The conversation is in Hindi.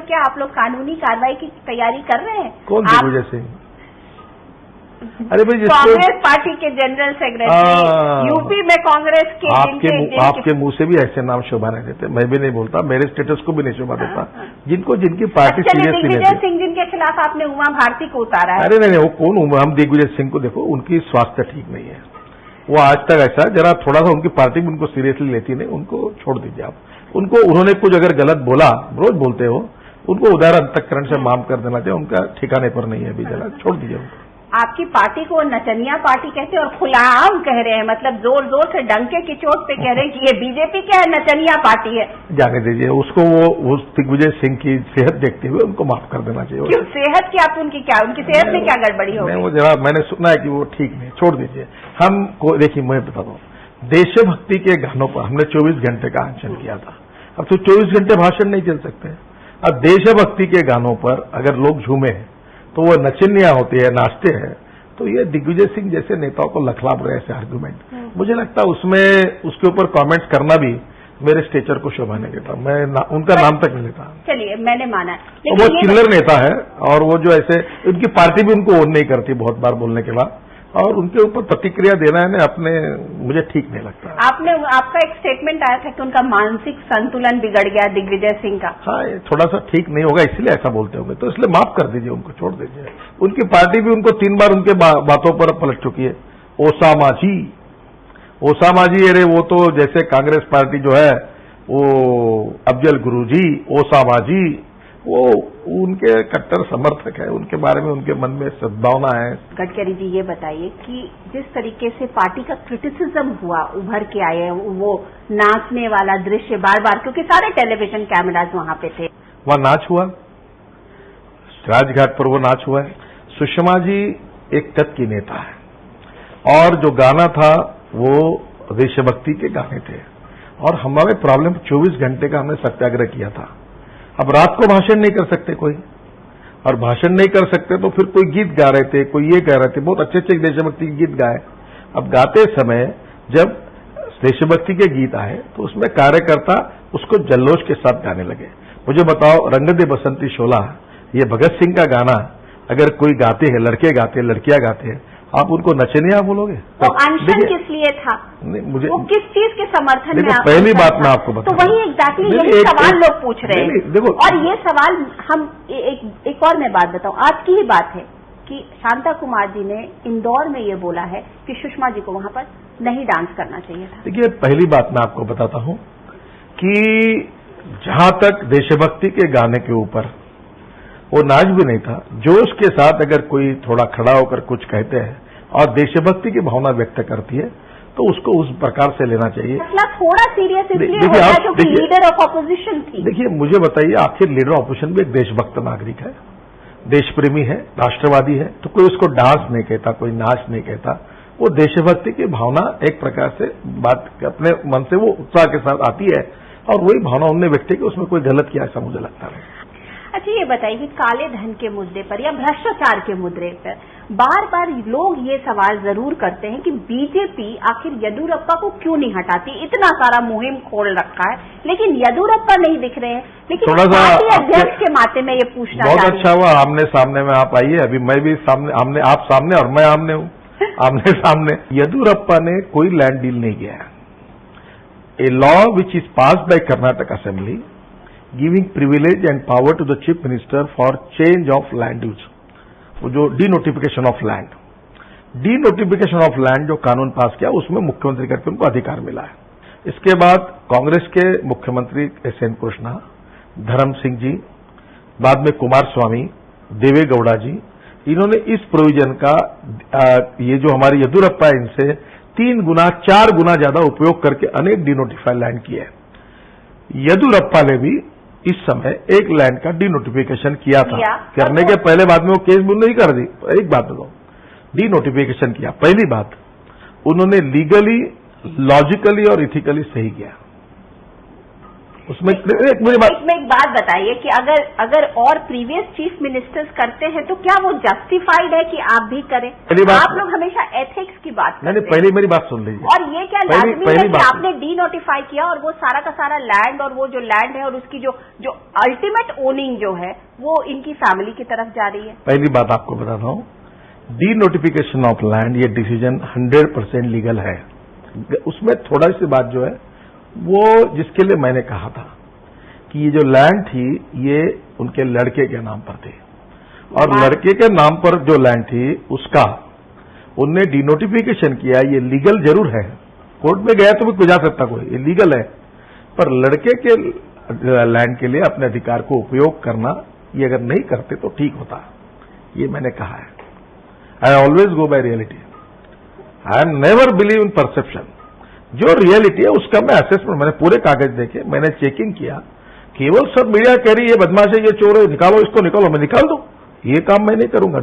क्या आप लोग कानूनी कार्रवाई की तैयारी कर रहे हैं? कौन दिग्विजय सिंह? अरे भाई, कांग्रेस पार्टी के जनरल सेक्रेटरी, यूपी में कांग्रेस के आपके मुंह से भी ऐसे नाम शोभा नहीं देते। मैं भी नहीं बोलता, मेरे स्टेटस को भी नहीं शोभा देता। जिनको जिनकी पार्टी सीरियसली दिग्विजय सिंह जिनके खिलाफ आपने उमा भारती को उतारा है। अरे नहीं, वो कौन उमा? हम दिग्विजय सिंह को देखो, उनकी स्वास्थ्य ठीक नहीं है, वो आज तक ऐसा जरा थोड़ा सा उनकी पार्टी भी उनको सीरियसली लेती नहीं, उनको छोड़ दीजिए आप। उनको उन्होंने कुछ अगर गलत बोला, रोज बोलते हो, उनको उदार अंतःकरण से माफ कर देना चाहिए। उनका ठिकाने पर नहीं है अभी, जरा छोड़ दीजिए उनको। आपकी पार्टी को नचनिया पार्टी कहते हैं और खुलाआम कह रहे हैं, मतलब जोर जोर से डंके की चोट पे कह रहे हैं कि ये बीजेपी क्या है, नचनिया पार्टी है। जाने दीजिए उसको, वो दिग्विजय सिंह की सेहत देखते हुए उनको माफ कर देना चाहिए। क्यों सेहत की? आप उनकी सेहत में क्या गड़बड़ी हो? वो जरा मैंने सुना है कि वो ठीक नहीं, छोड़ दीजिए। हमको देखिए, मैं बताता हूँ, देशभक्ति के गानों पर हमने 24 घंटे का अनशन किया था। अब तो 24 घंटे भाषण नहीं चल सकते। अब देशभक्ति के गानों पर अगर लोग झूमे तो वो नचनिया होती है, नाचते हैं, तो ये दिग्विजय सिंह जैसे नेताओं को लखलाप रहे ऐसे आर्गुमेंट, मुझे लगता है उसमें उसके ऊपर कमेंट करना भी मेरे स्टेचर को शोभा नहीं देता। मैं उनका नाम तक नहीं लेता। चलिए, मैंने माना, वो चिल्लर नेता है और वो जो ऐसे, उनकी पार्टी भी उनको ओन नहीं करती बहुत बार बोलने के बाद, और उनके ऊपर प्रतिक्रिया देना है ना अपने, मुझे ठीक नहीं लगता। आपका एक स्टेटमेंट आया था कि उनका मानसिक संतुलन बिगड़ गया दिग्विजय सिंह का। हाँ, थोड़ा सा ठीक नहीं होगा इसलिए ऐसा बोलते होंगे, तो इसलिए माफ कर दीजिए उनको, छोड़ दीजिए। उनकी पार्टी भी उनको 3 बार उनके बातों पर पलट चुकी है। ओसामा जी, अरे वो तो जैसे कांग्रेस पार्टी जो है वो अफजल गुरुजी, ओसामा जी, वो उनके कट्टर समर्थक है, उनके बारे में उनके मन में सद्भावना है। गडकरी जी, ये बताइए कि जिस तरीके से पार्टी का क्रिटिसिज्म हुआ, उभर के आए वो नाचने वाला दृश्य बार बार, क्योंकि सारे टेलीविजन कैमराज वहां पे थे, वहां नाच हुआ, राजघाट पर वो नाच हुआ है। सुषमा जी एक तत् की नेता है और जो गाना था वो देशभक्ति के गाने थे, और हमारे प्रॉब्लम 24 घंटे का हमने सत्याग्रह किया था। अब रात को भाषण नहीं कर सकते कोई, और भाषण नहीं कर सकते तो फिर कोई गीत गा रहे थे, कोई ये गा रहे थे, बहुत अच्छे अच्छे देशभक्ति के गीत गाए। अब गाते समय जब देशभक्ति के गीत आए तो उसमें कार्यकर्ता उसको जल्लोष के साथ गाने लगे। मुझे बताओ, रंग दे बसंती शोला, ये भगत सिंह का गाना अगर कोई गाते हैं, लड़के गाते हैं, लड़कियां गाते हैं, आप उनको नचनिया बोलोगे? तो अनशन किस लिए था? मुझे वो किस चीज के समर्थन में? पहली बात मैं आपको बता, तो वही एग्जैक्टली यही सवाल लोग पूछ रहे हैं। देखो, और ये सवाल हम एक और मैं बात बताऊं, आज की ही बात है कि शांता कुमार जी ने इंदौर में ये बोला है कि सुषमा जी को वहां पर नहीं डांस करना चाहिए था। देखिए, पहली बात मैं आपको बताता हूं कि जहां तक देशभक्ति के गाने के ऊपर वो नाच भी नहीं था, जोश के साथ अगर कोई थोड़ा खड़ा होकर कुछ कहते हैं और देशभक्ति की भावना व्यक्त करती है तो उसको उस प्रकार से लेना चाहिए। मसला थोड़ा सीरियस इसलिए हो गया क्योंकि लीडर ऑफ ऑपोजिशन थी। देखिए, मुझे बताइए, आखिर लीडर ऑफ ऑपोजिशन भी एक देशभक्त नागरिक है, देशप्रेमी है, राष्ट्रवादी है, तो कोई उसको डांस नहीं कहता, कोई नाच नहीं कहता। वो देशभक्ति की भावना एक प्रकार से बात अपने मन से वो उत्साह के साथ आती है, और वही भावना उनने व्यक्त की, उसमें कोई गलत किया ऐसा मुझे लगता नहीं। अच्छा, ये बताइए कि काले धन के मुद्दे पर या भ्रष्टाचार के मुद्दे पर बार बार लोग ये सवाल जरूर करते हैं कि बीजेपी आखिर येदियुरप्पा को क्यों नहीं हटाती? इतना सारा मुहिम खोल रखा है लेकिन येदियुरप्पा नहीं दिख रहे हैं। लेकिन पार्टी अध्यक्ष के नाते में ये पूछना बहुत अच्छा हुआ आमने सामने में आप आइए। अभी मैं भी सामने, आप सामने और मैं आमने हूँ, आमने सामने। येदियुरप्पा ने कोई लैंड डील नहीं किया है। A law which is passed by Karnataka assembly giving privilege and power to the chief minister for change of land use, वो जो denotification of land, denotification of land जो कानून पास किया उसमें मुख्यमंत्री करके उनको अधिकार मिला है। इसके बाद कांग्रेस के मुख्यमंत्री एस.एन. कृष्णा, धर्म सिंह जी, बाद में कुमार स्वामी, देवे गौड़ा जी, इन्होंने इस प्रोविजन का ये जो हमारी येदियुरप्पा इनसे 3 गुना 4 गुना ज्यादा उपयोग करके अनेक डीनोटिफाइड लैंड किए हैं। येदियुरप्पा ने भी इस समय एक लैंड का डीनोटिफिकेशन किया था। करने के पहले बाद में वो केस भी नहीं कर दी। एक बात बताओ, डीनोटिफिकेशन किया, पहली बात उन्होंने लीगली, लॉजिकली और इथिकली सही किया। उसमें इसमें एक बात बताइए कि अगर और प्रीवियस चीफ मिनिस्टर्स करते हैं तो क्या वो जस्टिफाइड है कि आप भी करें? आप लोग हमेशा एथिक्स की बात करते हैं। पहली मेरी बात सुन लीजिए। और ये क्या लाजमी है कि आपने डी नोटिफाई किया और वो सारा का सारा लैंड और वो जो लैंड है और उसकी जो अल्टीमेट ओनिंग जो है वो इनकी फैमिली की तरफ जा रही है? पहली बात आपको बताता हूँ, डी नोटिफिकेशन ऑफ लैंड ये डिसीजन 100% लीगल है। उसमें थोड़ा सी बात जो है वो जिसके लिए मैंने कहा था कि ये जो लैंड थी ये उनके लड़के के नाम पर थी और लड़के के नाम पर जो लैंड थी उसका उनने डिनोटिफिकेशन किया। ये लीगल जरूर है, कोर्ट में गया तो भी जा सकता कोई, ये लीगल है, पर लड़के के लैंड के लिए अपने अधिकार को उपयोग करना ये अगर नहीं करते तो ठीक होता, ये मैंने कहा है। I always go by reality, I am never believe in perception. जो रियलिटी है उसका मैं असेसमेंट, मैंने पूरे कागज देखे, मैंने चेकिंग किया। केवल सब मीडिया कह रही है बदमाश है, ये चोर है, निकालो इसको, निकालो, मैं निकाल दूं, ये काम मैं नहीं करूंगा।